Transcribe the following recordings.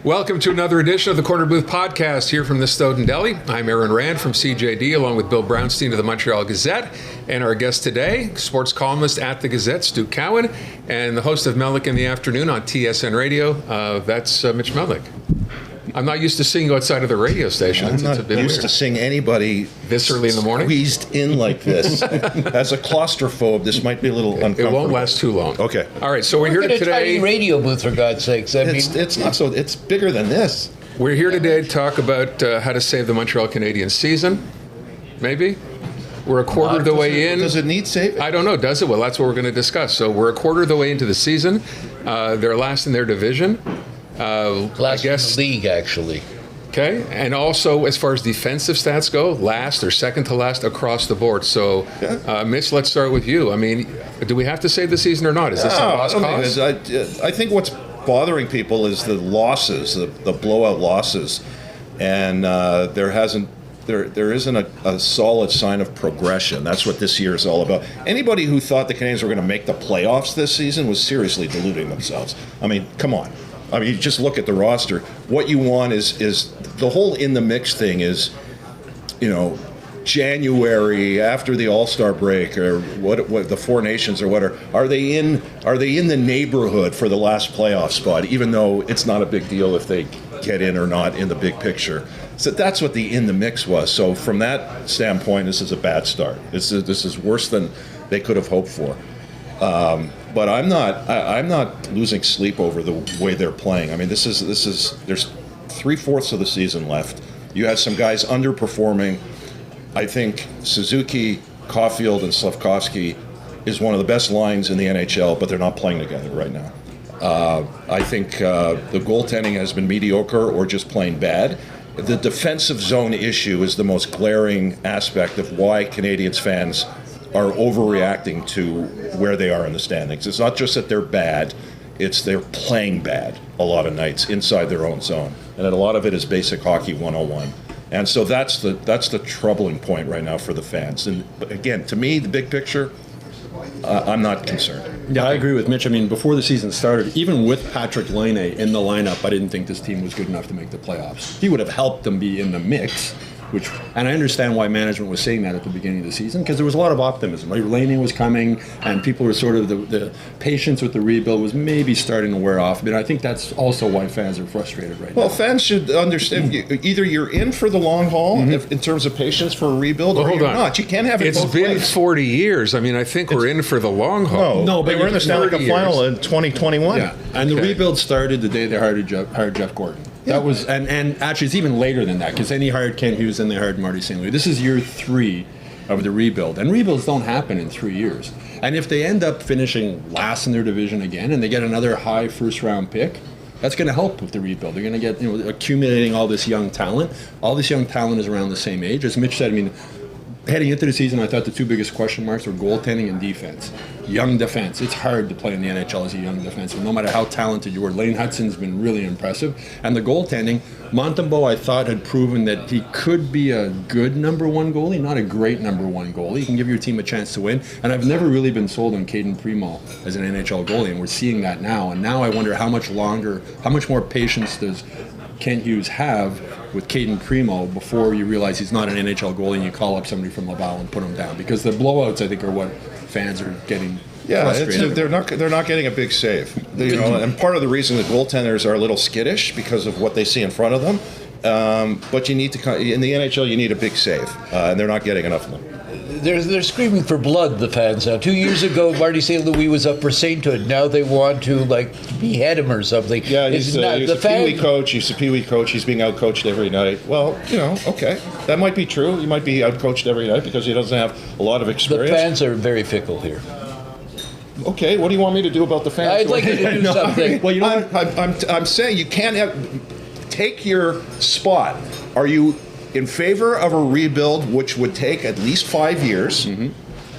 Welcome to another edition of the Corner Booth Podcast here from the Snowdon Deli. I'm Aaron Rand from CJD along with Bill Brownstein of the Montreal Gazette. And our guest today, sports columnist at the Gazette, Stu Cowan, and the host of Melnick in the Afternoon on TSN Radio. That's Mitch Melnick. I'm not used to singing outside of the radio station. I'm not used to seeing anybody this early in the morning squeezed in like this. As a claustrophobe, this might be a little uncomfortable. It won't last too long. Okay. All right, so we're here today. A tiny radio booth, for God's sakes. It's not so. It's bigger than this. We're here today to talk about how to save the Montreal Canadiens season. Maybe. We're a quarter of the way in. Does it need saving? I don't know. Does it? Well, that's what we're going to discuss. So we're a quarter of the way into the season. They're last in their division. Last in the league, actually. Okay, and also as far as defensive stats go, last or second to last across the board. So, Mitch, let's start with you. I mean, do we have to save the season or not? Is this a lost cause? I think what's bothering people is the losses, the blowout losses, and there isn't a solid sign of progression. That's what this year is all about. Anybody who thought the Canadiens were going to make the playoffs this season was seriously deluding themselves. I mean, come on. I mean, you just look at the roster. What you want is the whole in the mix thing is, January after the All-Star break or what the Four Nations or what are they in the neighborhood for the last playoff spot, even though it's not a big deal if they get in or not in the big picture. So that's what the in the mix was. So from that standpoint, this is a bad start. This is worse than they could have hoped for. But I'm not losing sleep over the way they're playing. I mean, there's 3/4 of the season left. You had some guys underperforming. I think Suzuki, Caulfield, and Slafkovsky is one of the best lines in the NHL, but they're not playing together right now. I think the goaltending has been mediocre or just plain bad. The defensive zone issue is the most glaring aspect of why Canadiens fans are overreacting to where they are in the standings. It's not just that they're bad, it's they're playing bad a lot of nights inside their own zone. And a lot of it is basic hockey 101. And so that's the troubling point right now for the fans. And again, to me, the big picture, I'm not concerned. Yeah, I agree with Mitch. I mean, before the season started, even with Patrick Laine in the lineup, I didn't think this team was good enough to make the playoffs. He would have helped them be in the mix. And I understand why management was saying that at the beginning of the season, because there was a lot of optimism. Right? Laine was coming, and people were sort of the patience with the rebuild was maybe starting to wear off. But I think that's also why fans are frustrated right now. Well, fans should understand either you're in for the long haul in terms of patience for a rebuild, or you're not. You can't have it both ways. It's been 40 years. I mean, I think we're in for the long haul. No, but they were in the Stanley Cup final in 2021. Yeah, and the rebuild started the day they hired Jeff Gordon. That was, and actually it's even later than that, because then he hired Ken Hughes and they hired Marty St. Louis. This is year 3 of the rebuild, and rebuilds don't happen in 3 years. And if they end up finishing last in their division again and they get another high first-round pick, that's going to help with the rebuild. They're going to get accumulating all this young talent. All this young talent is around the same age. As Mitch said, I mean, heading into the season, I thought the 2 biggest question marks were goaltending and defense. Young defense. It's hard to play in the NHL as a young defenseman, no matter how talented you are. Lane Hudson's been really impressive. And the goaltending, Montembeault, I thought, had proven that he could be a good number 1 goalie, not a great number 1 goalie. He can give your team a chance to win. And I've never really been sold on Caden Primo as an NHL goalie, and we're seeing that now. And now I wonder how much more patience does Kent Hughes have with Caden Primo before you realize he's not an NHL goalie and you call up somebody from Laval and put him down, because the blowouts, I think, are what fans are getting frustrated. They're not getting a big save. And part of the reason the goaltenders are a little skittish because of what they see in front of them. But you need to, in the NHL, you need a big save, and they're not getting enough of them. They're screaming for blood, the fans now. 2 years ago, Marty St. Louis was up for sainthood. Now they want to behead him or something. Yeah, he's a Pee-wee coach. He's a Pee-wee coach. He's being outcoached every night. Well, okay, that might be true. He might be outcoached every night because he doesn't have a lot of experience. The fans are very fickle here. Okay, what do you want me to do about the fans? I'd like you to do something. Well, I'm saying you can't take your spot. Are you in favor of a rebuild which would take at least 5 years,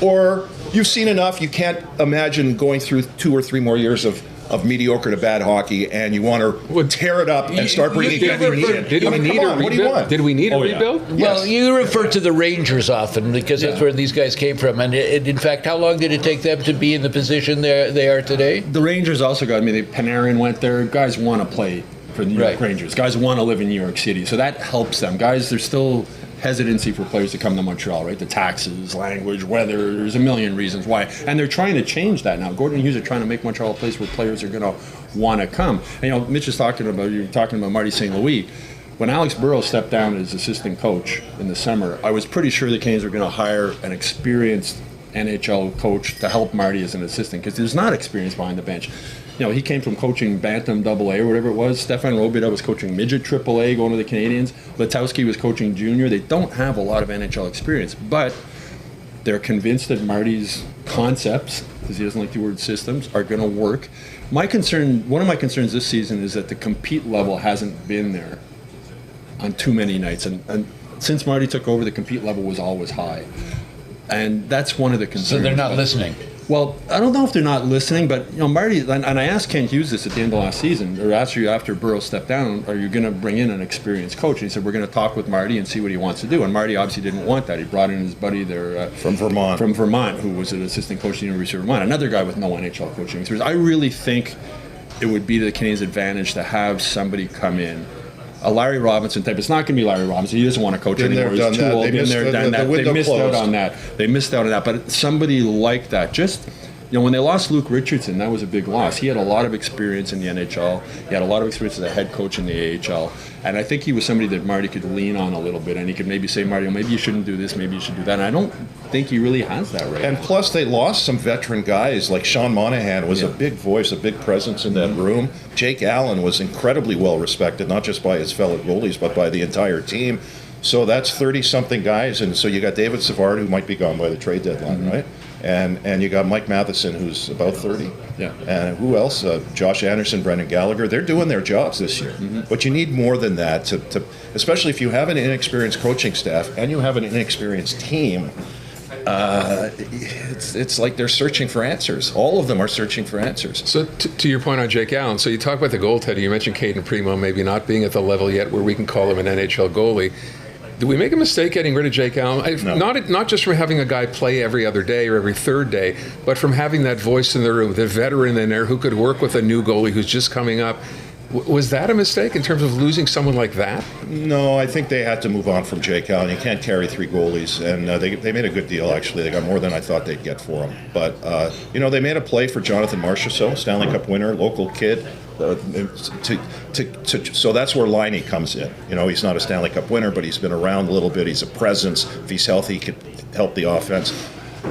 or you've seen enough, you can't imagine going through 2 or 3 more years of mediocre to bad hockey, and you want to tear it up and start bringing guys in? Did we need a rebuild? What do you want? Did we need a rebuild? Yeah. Well, you refer to the Rangers often because that's where these guys came from. And in fact, how long did it take them to be in the position they are today? The Rangers also got, Panarin went there. Guys want to play for the New York Right. Rangers. Guys want to live in New York City, so that helps them. Guys, there's still hesitancy for players to come to Montreal, right? The taxes, language, weather, there's a million reasons why. And they're trying to change that now. Gordon and Hughes are trying to make Montreal a place where players are going to want to come. And, you know, Mitch is talking about Marty St. Louis. When Alex Burrows stepped down as assistant coach in the summer, I was pretty sure the Canadiens were going to hire an experienced NHL coach to help Marty as an assistant, because there's not experience behind the bench. You know, he came from coaching Bantam AA or whatever it was. Stefan Robida was coaching Midget AAA, going to the Canadiens. Letowski was coaching junior. They don't have a lot of NHL experience, but they're convinced that Marty's concepts, because he doesn't like the word systems, are going to work. One of my concerns this season is that the compete level hasn't been there on too many nights. And since Marty took over, the compete level was always high. And that's one of the concerns. So they're not listening. Well, I don't know if they're not listening, but, you know, Marty, and I asked Ken Hughes this at the end of last season, or after Burrows stepped down, are you going to bring in an experienced coach? And he said, we're going to talk with Marty and see what he wants to do. And Marty obviously didn't want that. He brought in his buddy there. From Vermont, who was an assistant coach at the University of Vermont, another guy with no NHL coaching experience. I really think it would be to the Canadiens' advantage to have somebody come in, a Larry Robinson type. It's not going to be Larry Robinson. He doesn't want to coach anymore. He's too old. Been there, done that. They missed out on that. They missed out on that. But somebody like that, just, you know, when they lost Luke Richardson, that was a big loss. He had a lot of experience in the NHL. He had a lot of experience as a head coach in the AHL. And I think he was somebody that Marty could lean on a little bit. And he could maybe say, Marty, maybe you shouldn't do this, maybe you should do that. And I don't think he really has that right And now. plus, they lost some veteran guys. Like Sean Monahan was a big voice, a big presence in that room. Jake Allen was incredibly well respected, not just by his fellow goalies, but by the entire team. So that's 30-something guys. And so you got David Savard, who might be gone by the trade deadline, right? And you got Mike Matheson, who's about 30. Yeah. And who else? Josh Anderson, Brendan Gallagher. They're doing their jobs this year. But you need more than that, to especially if you have an inexperienced coaching staff and you have an inexperienced team. It's like they're searching for answers. All of them are searching for answers. So to your point on Jake Allen, so you talk about the goaltender. You mentioned Caden Primo maybe not being at the level yet where we can call him an NHL goalie. Did we make a mistake getting rid of Jake Allen? No. Not just from having a guy play every other day or every third day, but from having that voice in the room, the veteran in there who could work with a new goalie who's just coming up. Was that a mistake in terms of losing someone like that? No, I think they had to move on from Jake Allen. You can't carry three goalies, and they made a good deal, actually. They got more than I thought they'd get for him. But, they made a play for Jonathan Marchessault, Stanley Cup winner, local kid. So that's where Laine comes in. You know, he's not a Stanley Cup winner, but he's been around a little bit. He's a presence. If he's healthy, he could help the offense.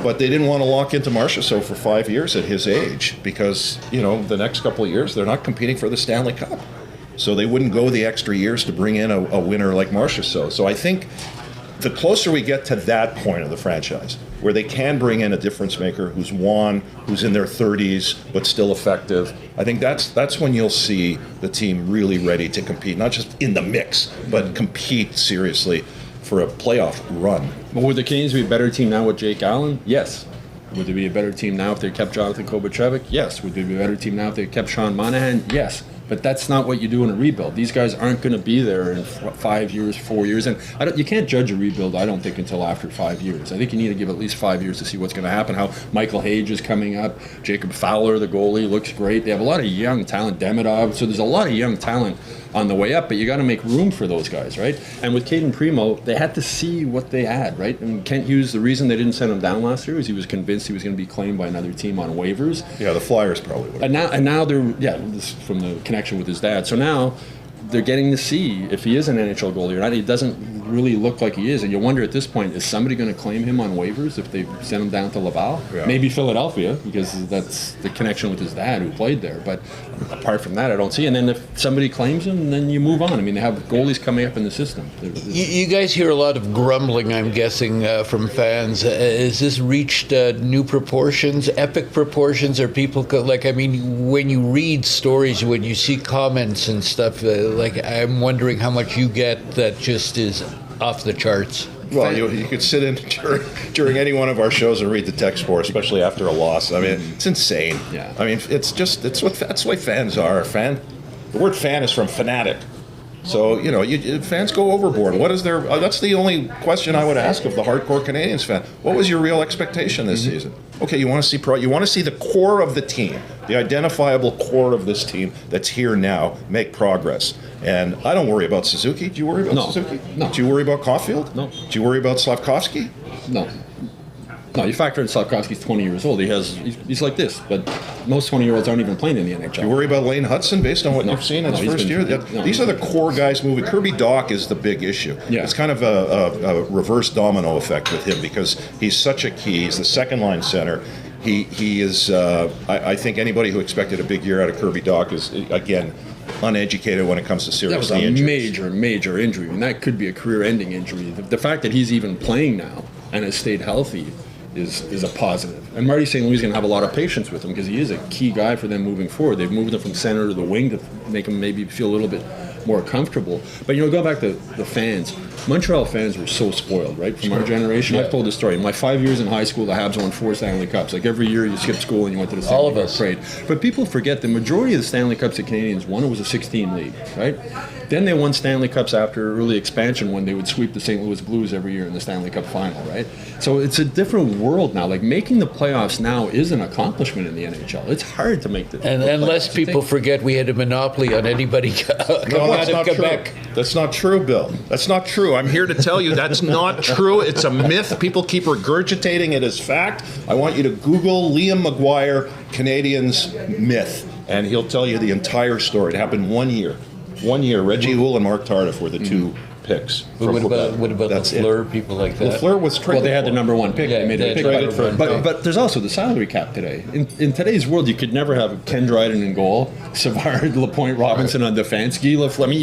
But they didn't want to lock into Marchessault for 5 years at his age because, you know, the next couple of years, they're not competing for the Stanley Cup. So they wouldn't go the extra years to bring in a winner like Marchessault. So I think the closer we get to that point of the franchise, where they can bring in a difference maker who's won, who's in their 30s, but still effective, I think that's when you'll see the team really ready to compete, not just in the mix, but compete seriously for a playoff run. But would the Canadiens be a better team now with Jake Allen? Yes. Would they be a better team now if they kept Jonathan Kovacevic? Yes. Would they be a better team now if they kept Sean Monahan? Yes. But that's not what you do in a rebuild. These guys aren't going to be there in 5 years, 4 years. And you can't judge a rebuild, I don't think, until after 5 years. I think you need to give at least 5 years to see what's going to happen, how Michael Hage is coming up. Jacob Fowler, the goalie, looks great. They have a lot of young talent, Demidov. So there's a lot of young talent on the way up, but you got to make room for those guys, right? And with Caden Primo, they had to see what they had, right? And Kent Hughes, the reason they didn't send him down last year is he was convinced he was going to be claimed by another team on waivers. Yeah, the Flyers probably would. And now they're, this is from the connection with his dad. So now they're getting to see if he is an NHL goalie or not. He doesn't really look like he is, and you wonder at this point, is somebody going to claim him on waivers if they send him down to Laval? Yeah. Maybe Philadelphia, because that's the connection with his dad who played there. But apart from that, I don't see. And then if somebody claims him, then you move on. I mean, they have goalies coming up in the system. You guys hear a lot of grumbling, I'm guessing, from fans. Has this reached new proportions, epic proportions? Or people, when you read stories, when you see comments and stuff, I'm wondering how much you get that just is off the charts. Well, you could sit in during any one of our shows and read the text for, especially after a loss. I mean, it's insane. Yeah. I mean, that's why fans are. The word fan is from fanatic. So, fans go overboard. What is their? That's the only question I would ask of the hardcore Canadiens fan. What was your real expectation this season? Okay, you want to see you want to see the core of the team, the identifiable core of this team that's here now, make progress. And I don't worry about Suzuki. Do you worry about Suzuki? No. Do you worry about Caulfield? No. Do you worry about Slavkovsky? No. No, you factor in Slavkovsky's 20 years old. He's like this, but most 20-year-olds aren't even playing in the NHL. Do you worry about Lane Hudson based on what you've seen in his first year? These are the core guys moving. Kirby Dach is the big issue. Yeah. It's kind of a reverse domino effect with him because he's such a key. He's the second line center. He is. I think anybody who expected a big year out of Kirby Dach is again uneducated when it comes to serious That was a injuries. major injury, and that could be a career-ending injury. The fact that he's even playing now and has stayed healthy is a positive. And Marty St. Louis is going to have a lot of patience with him because he is a key guy for them moving forward. They've moved him from center to the wing to make him maybe feel a little bit more comfortable. But, going back to the fans, Montreal fans were so spoiled, right, from our generation. I've told this story. In my 5 years in high school, the Habs won 4 Stanley Cups. Like every year you skipped school and you went to the Stanley Cup parade. But people forget the majority of the Stanley Cups the Canadiens won, it was a 16 league, right? Then they won Stanley Cups after early expansion when they would sweep the St. Louis Blues every year in the Stanley Cup final, right? So it's a different world now. Like making the playoffs now is an accomplishment in the NHL. It's hard to make the And unless people forget we had a monopoly on anybody coming out of Quebec. That's not true, Bill. That's not true. I'm here to tell you that's not true. It's a myth. People keep regurgitating it as fact. I want you to Google Liam McGuire, Canadiens myth, and he'll tell you the entire story. It happened 1 year. 1 year. Reggie Houle and Mark Tardif were the two picks. But what about Lafleur, people like that? Lafleur was traded. Well, they had the number one pick. Yeah, they made they a pick. traded for him. But there's also the salary cap today. In today's world, you could never have Ken Dryden in goal, Savard, Lapointe, Robinson on defense, Guy Lafleur. I mean,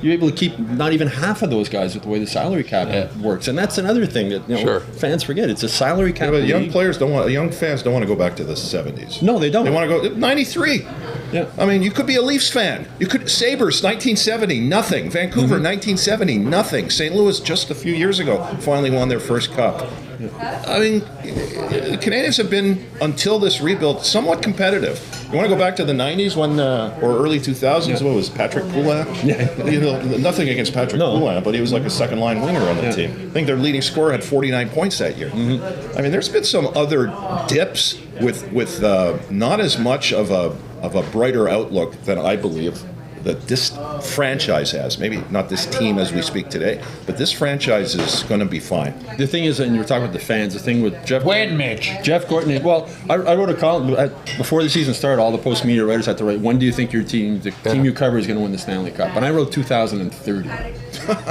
you're able to keep not even half of those guys with the way the salary cap works, and that's another thing that fans forget. It's a salary cap. Yeah, but young fans don't want to go back to the 70s. No, they don't. They want to go 93. Yeah. I mean, you could be a Leafs fan. You could Sabres 1970, nothing. Vancouver 1970, nothing. St. Louis just a few years ago finally won their first cup. I mean, the Canadiens have been, until this rebuild, somewhat competitive. You want to go back to the 90s when, or early 2000s, what was Patrick Poulin? Nothing against Patrick Poulin, but he was like a second-line winger on the team. I think their leading scorer had 49 points that year. I mean, there's been some other dips with not as much of a brighter outlook than I believe that this franchise has. Maybe not this team as we speak today, but this franchise is going to be fine. The thing is, and you're talking about the fans, the thing with Jeff... When, Mitch? Jeff Gorton, well, I wrote a column, before the season started, all the post-media writers had to write, when do you think your team, the team you cover, is going to win the Stanley Cup? And I wrote 2030.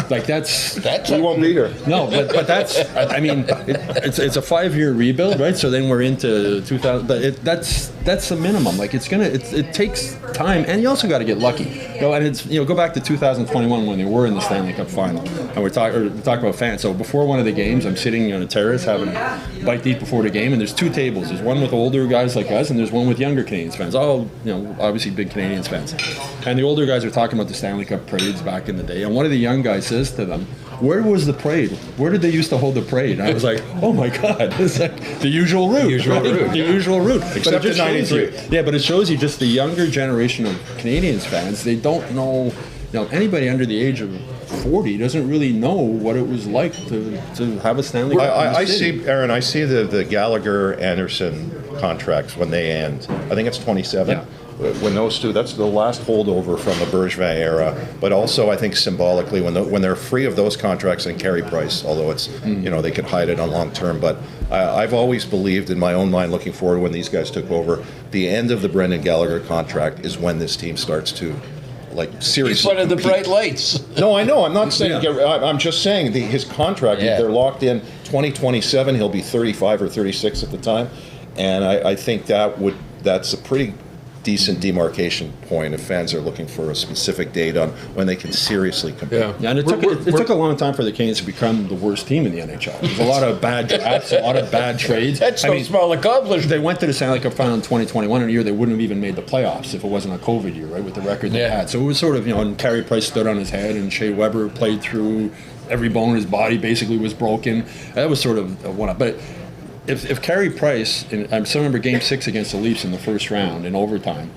Like, that's We won't be here. No, but that's, I mean, it's a 5-year rebuild, right? So then we're into 2000, but that's the minimum. Like, it takes time, and you also got to get lucky. And it's, go back to 2021 when they were in the Stanley Cup final, and we're talking about fans. So before one of the games, I'm sitting on a terrace having a bite to eat before the game, and there's two tables. There's one with older guys like us, and there's one with younger Canadiens fans. All, obviously big Canadiens fans. And the older guys are talking about the Stanley Cup parades back in the day, and one of the young guys says to them, "Where was the parade? Where did they used to hold the parade?" And I was like, "Oh my God, it's like the usual route, the usual route." Except in '93. Yeah, but it shows you just the younger generation of Canadiens fans. They don't know, anybody under the age of 40 doesn't really know what it was like to have a Stanley Cup. I see, Aaron. I see the Gallagher-Anderson contracts when they end. I think it's 27. Yeah. When those two, that's the last holdover from the Bergevin era. But also, I think symbolically, when they're free of those contracts and Carey Price, although it's they could hide it on long term. But I've always believed in my own mind, looking forward when these guys took over, the end of the Brendan Gallagher contract is when this team starts to, seriously. He's one of the compete. bright lights. No, I know. I'm not saying. I'm just saying his contract. Yeah. They're locked in 2027. He'll be 35 or 36 at the time, and I think that's a pretty decent demarcation point if fans are looking for a specific date on when they can seriously compete. Yeah, and it took a long time for the Canadiens to become the worst team in the NHL. There's a lot of bad drafts, a lot of bad trades. That's no small accomplishment. They went to the Stanley Cup final in 2021 in a year they wouldn't have even made the playoffs if it wasn't a COVID year, right, with the record they had. So it was sort of, and Carey Price stood on his head and Shea Weber played through every bone in his body, basically was broken. That was sort of a one-up. But if Carey Price, I still remember Game 6 against the Leafs in the first round in overtime,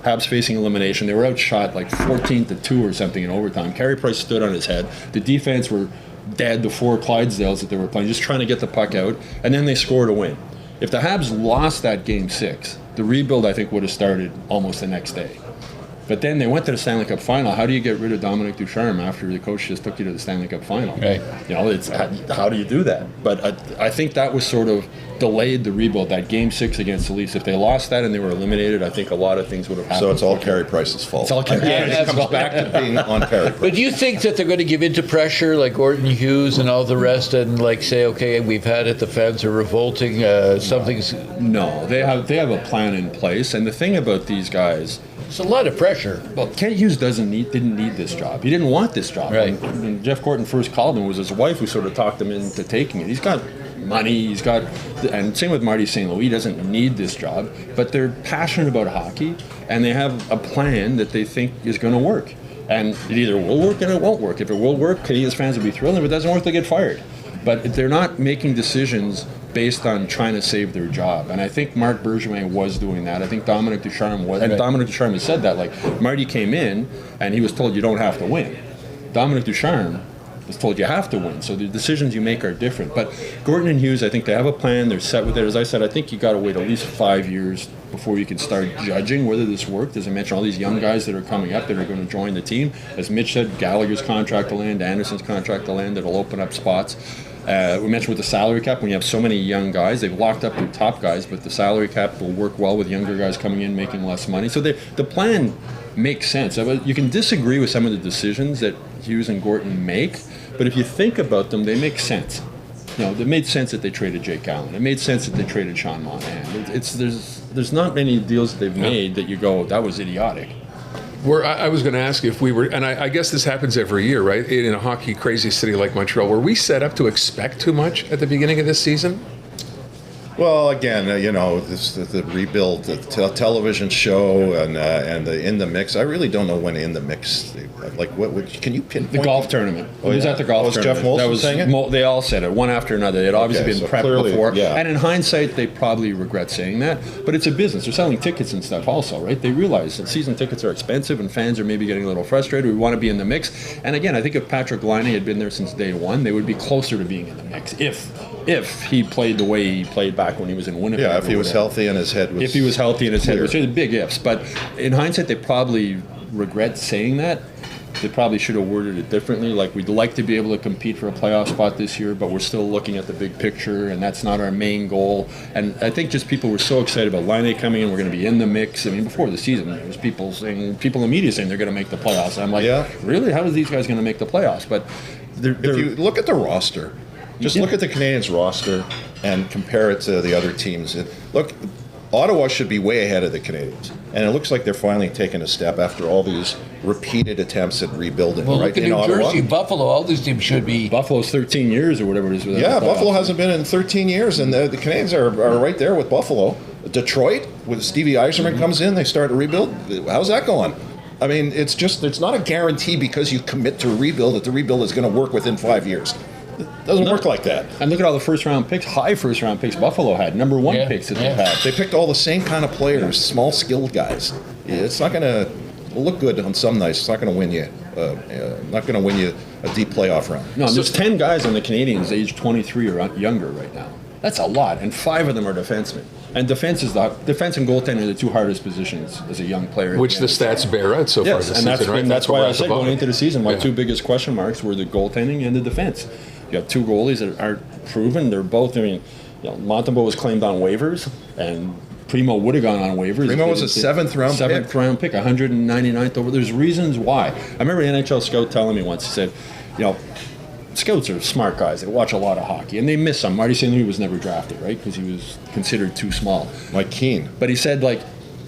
Habs facing elimination. They were outshot like 14-2 or something in overtime. Carey Price stood on his head. The defense were dead, the 4 Clydesdales that they were playing, just trying to get the puck out, and then they scored a win. If the Habs lost that Game 6, the rebuild, I think, would have started almost the next day. But then they went to the Stanley Cup final. How do you get rid of Dominic Ducharme after the coach just took you to the Stanley Cup final? Right. You know, it's how do you do that? But I think that was sort of delayed the rebuild. That Game 6 against the Leafs. If they lost that and they were eliminated, I think a lot of things would have happened. So it's all Carey Price's fault. It's all Carey Price. It comes back to being on Carey Price. But do you think that they're going to give in to pressure like Gordon Hughes and all the rest and like say, okay, we've had it, the fans are revolting, something's... No, they have a plan in place. And the thing about these guys... It's a lot of pressure. Well, Kent Hughes didn't need this job. He didn't want this job. Right. When Jeff Gorton first called him, it was his wife who sort of talked him into taking it. He's got money. And same with Marty St. Louis. He doesn't need this job, but they're passionate about hockey, and they have a plan that they think is going to work. And it either will work and it won't work. If it will work, Canadiens fans will be thrilled. If it doesn't work, they'll get fired. But they're not making decisions based on trying to save their job. And I think Marc Bergevin was doing that. I think Dominic Ducharme was. And Dominic Ducharme has said that. Like, Marty came in and he was told you don't have to win. Dominic Ducharme was told you have to win. So the decisions you make are different. But Gorton and Hughes, I think they have a plan. They're set with it. As I said, I think you got to wait at least 5 years before you can start judging whether this worked. As I mentioned, all these young guys that are coming up that are going to join the team. As Mitch said, Gallagher's contract to land, Anderson's contract to land, that'll open up spots. We mentioned with the salary cap, when you have so many young guys, they've locked up their top guys, but the salary cap will work well with younger guys coming in making less money. So the plan makes sense. You can disagree with some of the decisions that Hughes and Gorton make, but if you think about them, they make sense. You know, it made sense that they traded Jake Allen. It made sense that they traded Sean Monahan. There's not many deals that they've made that you go, that was idiotic. I was going to ask if we were, and I guess this happens every year, right? In a hockey crazy city like Montreal, were we set up to expect too much at the beginning of this season? Well, again, the rebuild, the television show, and the In the Mix. I really don't know when In the Mix. Like, can you pinpoint? The golf tournament. It was at the golf tournament. Jeff Molson saying it? They all said it, one after another. They had obviously been prepped clearly, before. yeah. And in hindsight, they probably regret saying that. But it's a business. They're selling tickets and stuff also, right? They realize that season tickets are expensive and fans are maybe getting a little frustrated. We want to be in the mix. And again, I think if Patrick Laine had been there since day one, they would be closer to being in the mix if he played the way he played back when he was in Winnipeg. Yeah, if he was healthy and his head was If he was healthy and his head, clear. which is big ifs. But in hindsight, they probably regret saying that. They probably should have worded it differently. Like, we'd like to be able to compete for a playoff spot this year, but we're still looking at the big picture, and that's not our main goal. And I think just people were so excited about Laine coming in. We're going to be in the mix. I mean, before the season, there was people in the media saying they're going to make the playoffs. And I'm like, really? How are these guys going to make the playoffs? But if you look at the roster, look at the Canadiens roster and compare it to the other teams. Look, Ottawa should be way ahead of the Canadiens, and it looks like they're finally taking a step after all these repeated attempts at rebuilding. Well, right look at in New Ottawa. Jersey, Buffalo, all these teams should be. Buffalo's 13 years or whatever it is. Yeah, Buffalo hasn't been in 13 years, and the Canadiens are right there with Buffalo. Detroit, with Stevie Yzerman comes in, they start a rebuild. How's that going? I mean, it's not a guarantee because you commit to a rebuild that the rebuild is going to work within 5 years. It doesn't work like that. And look at all the first-round picks, high first-round picks Buffalo had, number one picks that they've had. They picked all the same kind of players, small, skilled guys. It's not going to look good on some nights. It's not going to win you a deep playoff round. No, there's 10 guys on the Canadiens age 23 or younger right now. That's a lot, and 5 of them are defensemen. And defense and goaltending are the 2 hardest positions as a young player. Which the stats bear out so far this season, right? That's why I said above going it. into the season, my 2 biggest question marks were the goaltending and the defense. You have 2 goalies that aren't proven. They're both, Montembeault was claimed on waivers, and Primo would have gone on waivers. Primo was a 7th-round pick. 7th-round pick, 199th over. There's reasons why. I remember an NHL scout telling me once, he said, scouts are smart guys. They watch a lot of hockey, and they miss some. Marty St. Louis was never drafted, right, because he was considered too small. Mike Keane. But he said, the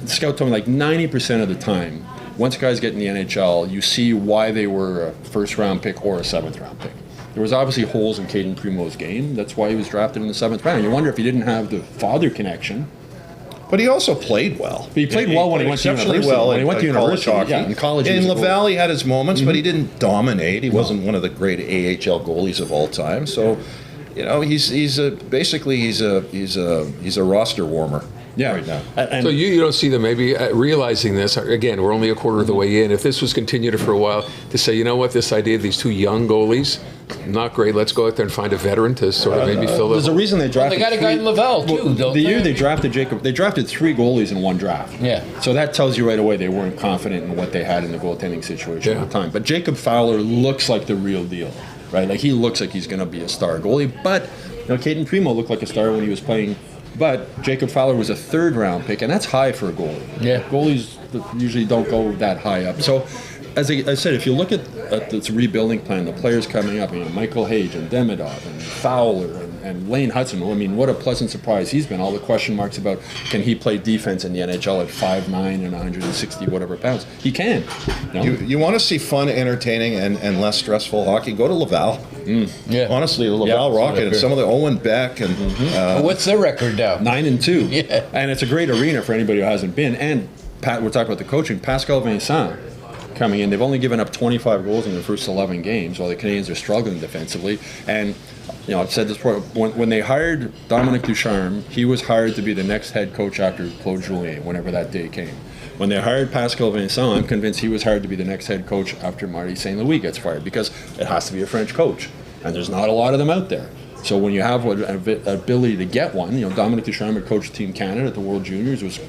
scout told me, 90% of the time, once guys get in the NHL, you see why they were a first-round pick or a 7th-round pick. There was obviously holes in Caden Primo's game. That's why he was drafted in the 7th round. You wonder if he didn't have the father connection. But he also played well. But he played well when he went to university. Well when he went to university, in college. In Laval, he had his moments, but he didn't dominate. He wasn't one of the great AHL goalies of all time. So, he's a roster warmer. Yeah, right now. And So you don't see them maybe realizing this. Again, we're only a quarter of the way in. If this was continued for a while, to say, you know what, this idea of these two young goalies, not great. Let's go out there and find a veteran to sort of maybe fill there's a the. reason they drafted. They got a guy in Laval too. Don't The they? year they drafted Jacob, they drafted 3 goalies in one draft. Yeah. So that tells you right away they weren't confident in what they had in the goaltending situation Yeah. at the time. But Jacob Fowler looks like the real deal, right? Like he looks like he's going to be a star goalie. But Caden Primo looked like a star when he was playing. But Jacob Fowler was a 3rd-round pick, and that's high for a goalie. Yeah. Goalies usually don't go that high up. So, as I said, if you look at this rebuilding plan, the players coming up, Michael Hage and Demidov and Fowler and Lane Hudson, I mean, what a pleasant surprise he's been. All the question marks about can he play defense in the NHL at 5'9" and 160 whatever pounds. He can. You want to see fun, entertaining, and less stressful hockey? Go to Laval. Yeah. Honestly, the Laval Rocket and some of the Owen Beck and What's their record now? 9-2. Yeah. And it's a great arena for anybody who hasn't been. And Pat, we're talking about the coaching. Pascal Vincent coming in. They've only given up 25 goals in their first 11 games, while the Canadiens are struggling defensively. And I've said this before. When they hired Dominic Ducharme, he was hired to be the next head coach after Claude Julien, whenever that day came. When they hired Pascal Vincent, I'm convinced he was hired to be the next head coach after Marty St. Louis gets fired, because it has to be a French coach, and there's not a lot of them out there. So when you have an ability to get one, Dominic Ducharme had coached Team Canada at the World Juniors, was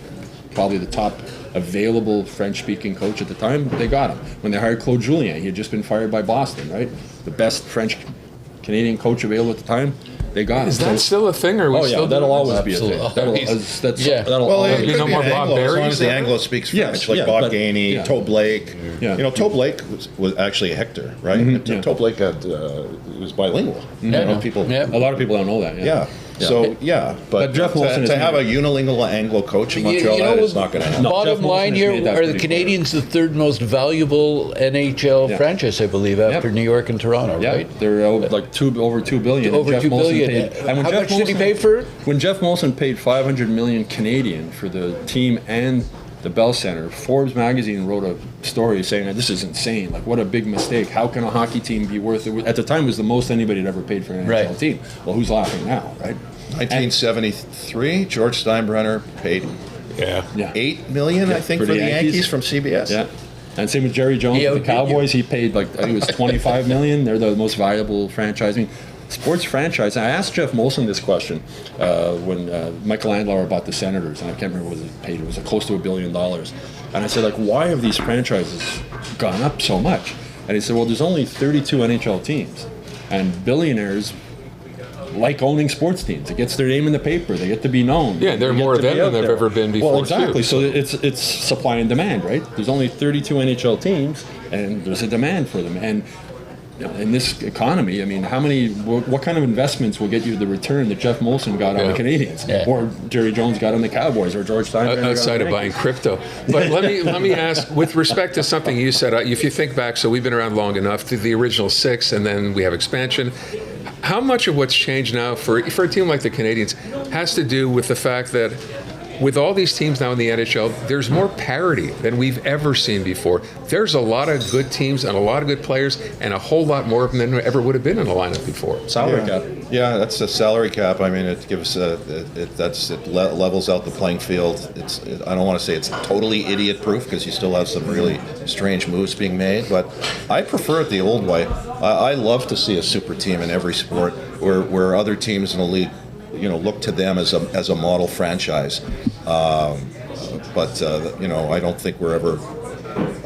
probably the top available French-speaking coach at the time. They got him. When they hired Claude Julien, he had just been fired by Boston, right? The best French-Canadian coach available at the time. They got him. Is that still a thing? Or are we Oh yeah, still that'll doing always that? be a thing. Absolutely. That'll Well, always it you could know be more an Bob Anglo, as long Berry as the stuff? Anglo speaks French, Yes, like yeah, Bob but- Gainey, yeah. Toe Blake. Yeah. Toe Blake was actually a Hector, right? yeah. Toe Blake was bilingual. Yeah. People. Yeah. A lot of people don't know that. Yeah. So but Jeff Molson to is have a made- unilingual Anglo coach in Montreal, that is not going to happen. No. Jeff Bottom Molson line has here, made that are the pretty clear. Canadiens the 3rd most valuable NHL Yeah. franchise, I believe, after New York and Toronto, Yeah, right? they're over $2 billion. Over and $2 Jeff Molson billion. paid- and when How Jeff much did he Molson- pay for it? When Jeff Molson paid 500 million Canadian for the team and the Bell Center, Forbes magazine wrote a story saying that this is insane. Like, what a big mistake. How can a hockey team be worth it? At the time, it was the most anybody had ever paid for an NHL Right. team. Well, who's laughing now, right? 1973, George Steinbrenner paid Yeah. Yeah. $8 million, I think, for the Yankees from CBS. Yeah. And same with Jerry Jones He with the outbid you. Cowboys. He paid I think it was $25 million. They're the most valuable franchise. I mean, sports franchise. I asked Jeff Molson this question when Michael Andlauer bought the Senators, and I can't remember what it paid. It was close to $1 billion. And I said, why have these franchises gone up so much? And he said, well, there's only 32 NHL teams, and billionaires like owning sports teams. It gets their name in the paper. They get to be known. Yeah, there are They get more to of them be than out there've there. ever been before, Well, exactly. too. So it's supply and demand, right? There's only 32 NHL teams, and there's a demand for them. And in this economy, I mean, what kind of investments will get you the return that Jeff Molson got on the Canadiens, or Jerry Jones got on the Cowboys, or George Steinbrenner Outside of buying crypto. But let me ask, with respect to something you said, if you think back, so we've been around long enough, to the original 6, and then we have expansion. How much of what's changed now for a team like the Canadiens has to do with the fact that with all these teams now in the NHL, there's more parity than we've ever seen before. There's a lot of good teams and a lot of good players, and a whole lot more of them than ever would have been in the lineup before. salary cap. Yeah, that's a salary cap. I mean, it gives it levels out the playing field. I don't want to say it's totally idiot proof, because you still have some really strange moves being made, but I prefer it the old way. I love to see a super team in every sport where other teams in the league, look to them as a model franchise. But I don't think we're ever.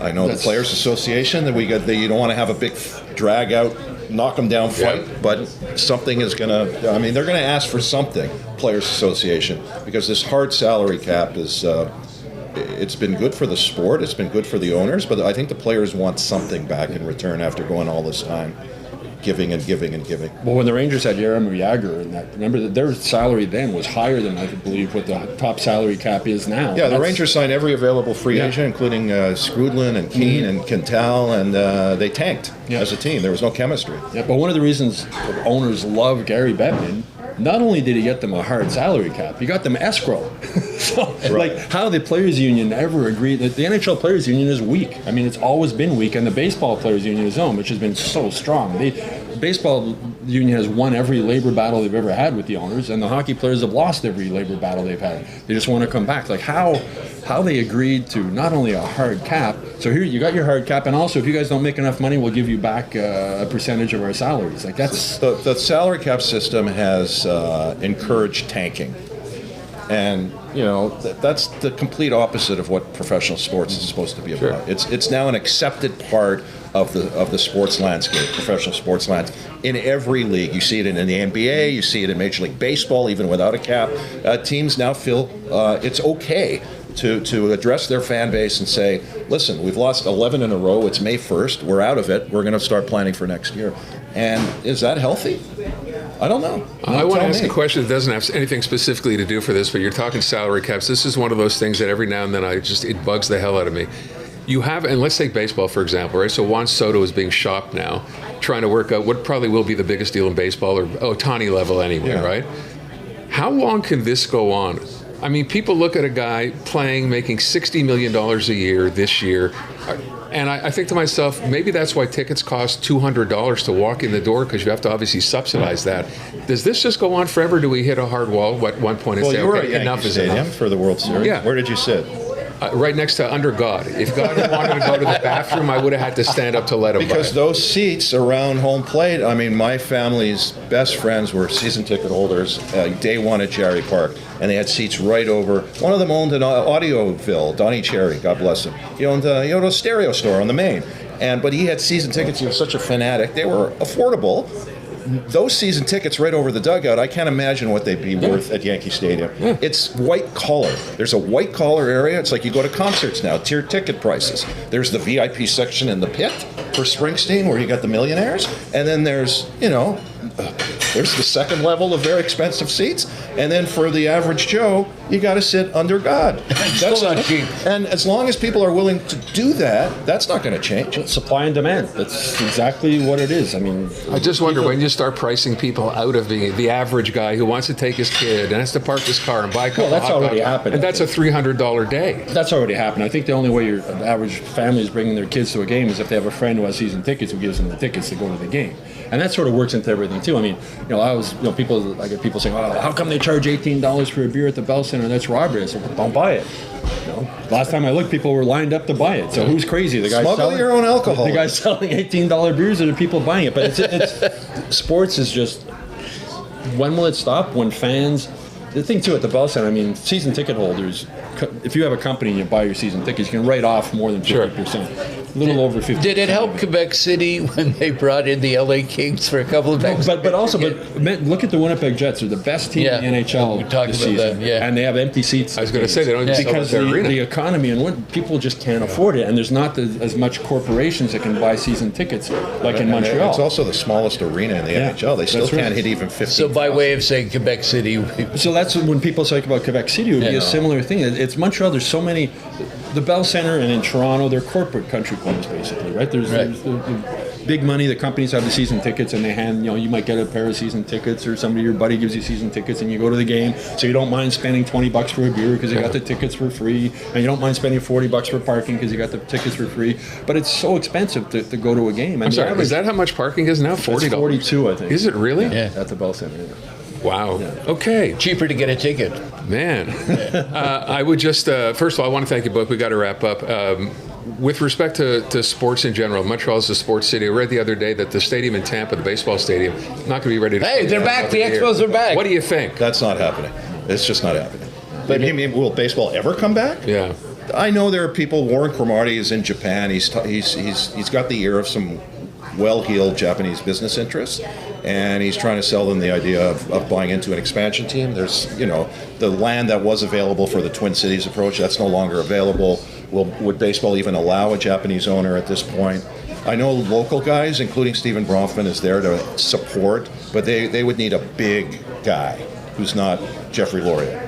I know the Players Association that you don't want to have a big drag out, knock them down fight, but something is going to. I mean, they're going to ask for something. Players Association, because this hard salary cap is. It's been good for the sport. It's been good for the owners, but I think the players want something back in return after going all this time. Giving and giving and giving. Well, when the Rangers had Jaromir Jagr, and remember that their salary then was higher than I believe what the top salary cap is now. Yeah, the Rangers signed every available free agent, including Skrudlin and Keane and Quintal, and they tanked as a team. There was no chemistry. Yeah, but one of the reasons owners love Gary Bettman, not only did he get them a hard salary cap, he got them escrow. So, how the players' union ever agreed that the NHL players' union is weak. I mean, it's always been weak, and the baseball players' union is own, which has been so strong. baseball union has won every labor battle they've ever had with the owners, and the hockey players have lost every labor battle they've had. They just want to come back. Like how they agreed to not only a hard cap. So here you got your hard cap, and also if you guys don't make enough money, we'll give you back a percentage of our salaries. Like that's the salary cap system has encouraged tanking. And that's the complete opposite of what professional sports is supposed to be about. Sure. It's now an accepted part of the sports landscape, professional sports landscape. In every league, you see it in the NBA, you see it in Major League Baseball, even without a cap. Teams now feel it's okay to address their fan base and say, listen, we've lost 11 in a row. It's May 1st. We're out of it. We're going to start planning for next year. And is that healthy? I don't know. I want to ask a question that doesn't have anything specifically to do for this, but you're talking salary caps. This is one of those things that every now and then it bugs the hell out of me. You have, and let's take baseball, for example, right? So Juan Soto is being shopped now, trying to work out what probably will be the biggest deal in baseball, or Ohtani level anyway, right? How long can this go on? I mean, people look at a guy making $60 million a year this year, and I think to myself, maybe that's why tickets cost $200 to walk in the door, because you have to obviously subsidize that. Does this just go on forever? Do we hit a hard wall at one point and say, you were okay, at enough Yankee is Stadium enough? for the World Series. Yeah. Where did you sit? Right next to under God. If God had wanted to go to the bathroom, I would have had to stand up to let him Because by. those seats around home plate, I mean, my family's best friends were season ticket holders day one at Cherry Park, and they had seats right over. One of them owned an Audioville, Donnie Cherry, God bless him. He owned a stereo store on the Main. But he had season tickets. He was such a fanatic. They were affordable. Those season tickets right over the dugout, I can't imagine what they'd be worth at Yankee Stadium. It's white collar. There's a white collar area. It's like you go to concerts now, tiered ticket prices. There's the VIP section in the pit for Springsteen where you got the millionaires. And then there's the second level of very expensive seats. And then for the average Joe, you got to sit under God. That's not cheap. And as long as people are willing to do that, that's not going to change. supply and demand. That's exactly what it is. I mean, I just wonder when you start pricing people out of being the average guy who wants to take his kid and has to park his car and buy a couple Well, that's of hot already dogs, happened, and I that's a $300 day. that's already happened. I think the only way your average family is bringing their kids to a game is if they have a friend who has season tickets who gives them the tickets to go to the game. And that sort of works into everything too. I mean, I get people saying, "Oh, how come they charge $18 for a beer at the Bell Center? That's robbery." I said, well, "Don't buy it." Last time I looked, people were lined up to buy it. So who's crazy? The guy Smuggle selling your own alcohol. The guy's selling $18 beers, or the people buying it. But it's sports is just. When will it stop? When fans. The thing too at the Bell Center, I mean, season ticket holders. If you have a company and you buy your season tickets, you can write off more than 50%. A little over 50%. Did it help Quebec City when they brought in the LA Kings for a couple of times? But look at the Winnipeg Jets. They're the best team in the NHL We talked this about season, that, and they have empty seats. I was going to say they don't even sell because their arena. the economy and what people just can't afford it, and there's not as much corporations that can buy season tickets like in Montreal. It's also the smallest arena in the NHL. They still that's right. can't hit even 50. So by way of saying Quebec City, So that's when people talk about Quebec City, it would be a similar thing. It's Montreal. There's so many. The Bell Center and in Toronto, they're corporate country clubs basically, right? There's the big money. The companies have the season tickets, and they hand. You might get a pair of season tickets, or your buddy gives you season tickets, and you go to the game. So you don't mind spending $20 for a beer because you got the tickets for free, and you don't mind spending $40 for parking because you got the tickets for free. But it's so expensive to go to a game. I'm sorry, is that how much parking is now? $40. It's 42, I think. Is it really? Yeah. At the Bell Center. Yeah. Wow. Okay. cheaper to get a ticket. Man, I would just, first of all, I want to thank you both. We got to wrap up. With respect to sports in general, Montreal is a sports city. I read the other day that the stadium in Tampa, the baseball stadium, not going to be ready to. Hey, they're back. The Expos are back. What do you think? That's not happening. It's just not happening. But will baseball ever come back? Yeah. I know there are people. Warren Cromartie is in Japan. He's got the ear of some well-heeled Japanese business interests, and he's trying to sell them the idea of buying into an expansion team. There's, the land that was available for the Twin Cities approach, that's no longer available. Would baseball even allow a Japanese owner at this point? I know local guys, including Stephen Bronfman, is there to support, but they would need a big guy who's not Jeffrey Loria.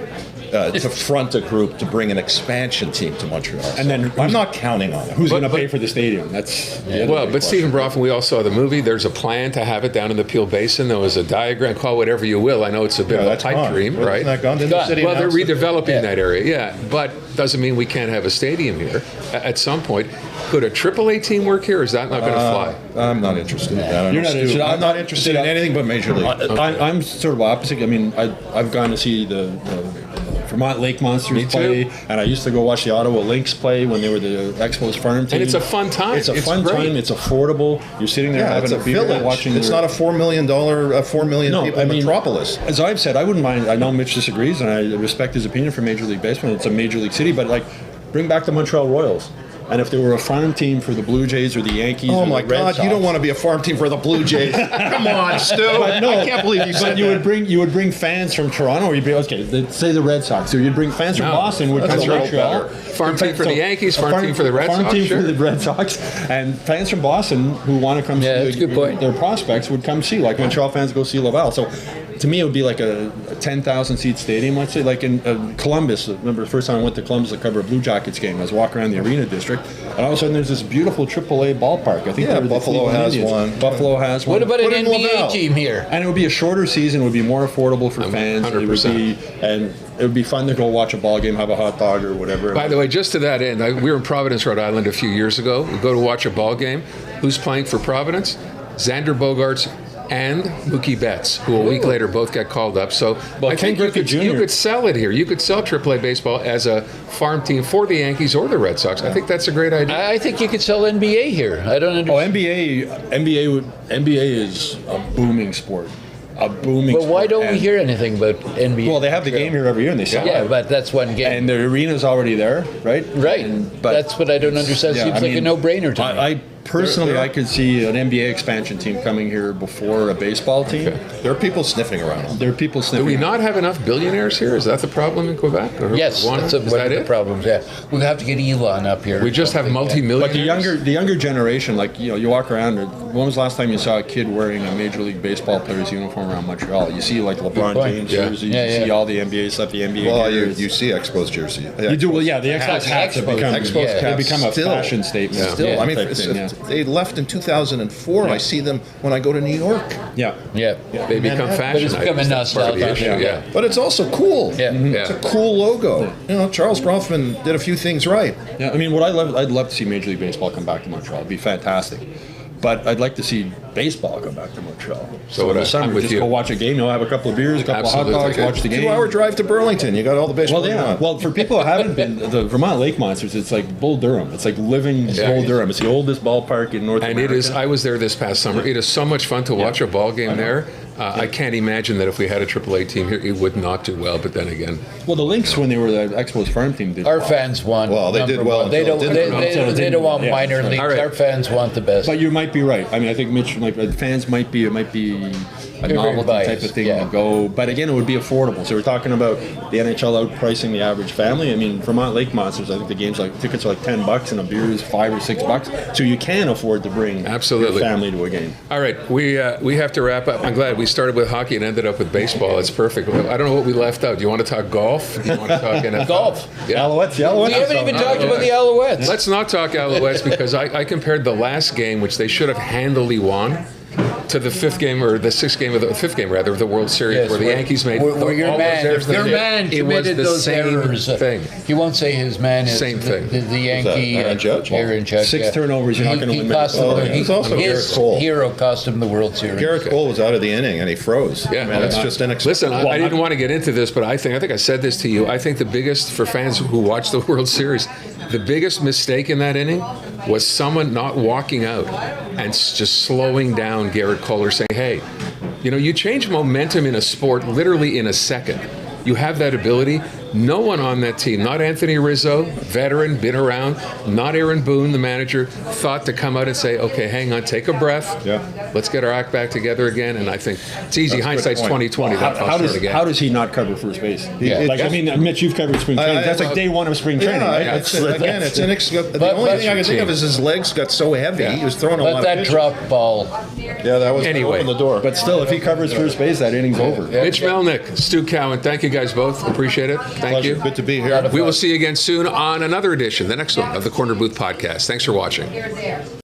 to front a group to bring an expansion team to Montreal. And then I'm not counting on it. Who's going to pay for the stadium? That's the other Well, big but Stephen question. Brough, we all saw the movie. There's a plan to have it down in the Peel Basin. There was a diagram, call it whatever you will. I know it's a bit of a That's pipe gone. dream, right? Isn't that gone? Didn't the city Well, they're announce it? redeveloping that area, yeah. But doesn't mean we can't have a stadium here at some point. Could a AAA team work here? Or is that not going to fly? I'm not interested in that. I You're know, not interested. I'm not interested in anything but Major League. I'm sort of opposite. I mean, I've gone to see the Vermont Lake Monsters Me too. play, and I used to go watch the Ottawa Lynx play when they were the Expos farm team. And it's a fun time. It's a It's fun great. time. It's affordable. You're sitting there Yeah, having it's a a beer, village. watching. It's your- not a $4 million, 4 million No, people I mean- metropolis. As I've said, I wouldn't mind. I know Mitch disagrees, and I respect his opinion for Major League Baseball. It's a Major League city, but like, bring back the Montreal Royals. And if there were a farm team for the Blue Jays or the Yankees, Oh or my the Red God! Sox, You don't want to be a farm team for the Blue Jays. Come on, Stu. But no, I can't believe you said But that. you would bring fans from Toronto, or you'd be okay. Say the Red Sox, so you'd bring fans from No, Boston would come that's to a little Montreal. better. Farm team for the Yankees, farm team for the Red farm Sox, team sure. for the Red Sox, and fans from Boston who want to come Yeah, see that's a good point. their prospects would come see. Like Montreal fans go see Laval. So to me, it would be like a 10,000 seat stadium. Let's say like in Columbus. I remember the first time I went to Columbus to cover a Blue Jackets game. I was walking around the arena district, and all of a sudden there's this beautiful AAA ballpark. I think Yeah, they were the Buffalo Cleveland has Indians. one. Buffalo has one. What about Put an in NBA Laval. team here? And it would be a shorter season. It would be more affordable for fans. It would 100%. be, and it would be fun to go watch a ball game, have a hot dog or whatever. By the way, just to that end, we were in Providence, Rhode Island a few years ago. We go to watch a ball game. Who's playing for Providence? Xander Bogaerts and Mookie Betts, who a week later both got called up. So Well, I Ken think you Griffey could, you Jr. could sell it here. You could sell AAA baseball as a farm team for the Yankees or the Red Sox. I think that's a great idea. I think you could sell NBA here. I don't Oh, understand. NBA is a booming sport. A booming. But why sport. don't we And- hear anything about NBA? Well, they have the game here every year, and they sell Yeah, it. but that's one game. And the arena's already there, right? Right. But That's what I don't understand. yeah, Seems I like a mean, no-brainer to me. I personally, I could see an NBA expansion team coming here before a baseball team. There are people sniffing around. There are people Do sniffing. we not have enough billionaires here? Is that the problem in Quebec? Or Yes, one? that's Is one that of the it? problems. Yeah, we have to get Elon up here. We just have multi-millionaires. But the younger generation, like you walk around. When was the last time you saw a kid wearing a Major League Baseball player's uniform around Montreal? You see like LeBron point. James Yeah. jerseys. Yeah, you yeah. see all the NBA stuff. The NBA. Well, gears. you see Expos jersey. You do well, yeah. The Expos hats have Expos, become Expos they hats. become a Still. fashion statement. Yeah. Still, I mean, type thing, yeah. they left in 2004. Yeah. I see them when I go to New York. Yeah. Yeah. They become Manhattan. fashion But it's become items. a That's part of the nostalgia. issue, yeah. But it's also cool. Yeah. Mhm. It's a cool logo. You know, Charles Bronfman did a few things right. Yeah, I mean, I'd love to see Major League Baseball come back to Montreal. It'd be fantastic. But I'd like to see baseball come back to Montreal. So in would the I. summer, I'm with just you. go watch a game. Have a couple of beers, a couple Absolutely. of hot dogs, watch the game. 2-hour drive to Burlington. You got all the baseball. Well, you yeah. want. Well, for people who haven't been, the Vermont Lake Monsters, it's like Bull Durham. It's like living Bull Durham. It's the oldest ballpark in North And America. it is. I was there this past summer. It is so much fun to watch a ball game there. I can't imagine that if we had a AAA team here, it would not do well. But then again, Well, the Lynx, when they were the Expos farm team, did Our well. fans want. Well, they did number well one. They until don't. it They, didn't. they, Until it they didn't. don't want Yeah. minor leagues. All right. Our fans want the best. But you might be right. I mean, I think Mitch, fans might be, it might be a They're very novelty type biased, of thing yeah. to go. But again, it would be affordable. So we're talking about the NHL outpricing the average family. I mean, Vermont Lake Monsters, I think the game's tickets are like $10 and a beer is $5 or $6. So you can afford to bring Absolutely. your family to a game. all right, we have to wrap up. I'm glad we started with hockey and ended up with baseball. It's perfect. I don't know what we left out. Do you want to talk golf? Do you want to talk NFL? Golf. Yeah. Alouettes. We haven't even talked about the Alouettes. Let's not talk Alouettes because I compared the last game, which they should have handily won, to the fifth game or the fifth game rather of the World Series, Yes, where the Yankees made where your all those man, errors they your did. man It was committed the those same errors. thing. He won't say his man is Same thing. The Yankee Aaron Judge? Aaron Judge. 6 turnovers, you're not gonna win many. Cost him Oh, the, yeah. It's also his Garrett Cole. hero cost him the World Series. Garrett Cole was out of the inning and he froze. Yeah, I mean, that's just inexplicable. Listen, I didn't want to get into this, but I think I said this to you. I think the biggest for fans who watch the World Series, the biggest mistake in that inning was someone not walking out and just slowing down Garrett Cole or saying, "Hey, you change momentum in a sport literally in a second. You have that ability. No one on that team, not Anthony Rizzo, veteran, been around, not Aaron Boone, the manager, thought to come out and say, okay, hang on, take a breath. Yeah. Let's get our act back together again. And I think it's easy. That's a good Hindsight's point. 2020. That How does he not cover first base? Yeah. Like, I mean, Mitch, you've covered spring training. That's like well, day one of spring training, Yeah, right? it's inexplicable. The But- only but- thing I can think of is his legs got so heavy. Yeah. He was throwing a But lot that of pitches. drop ball. Yeah, that was Anyway. open the door. But still, if he covers first base, that inning's over. Mitch Melnick, Stu Cowan, thank you guys both. Appreciate it. Thank Pleasure. you. Good to be here. We will see you again soon on another edition, the next one of the Corner Booth Podcast. Thanks for watching. You're there.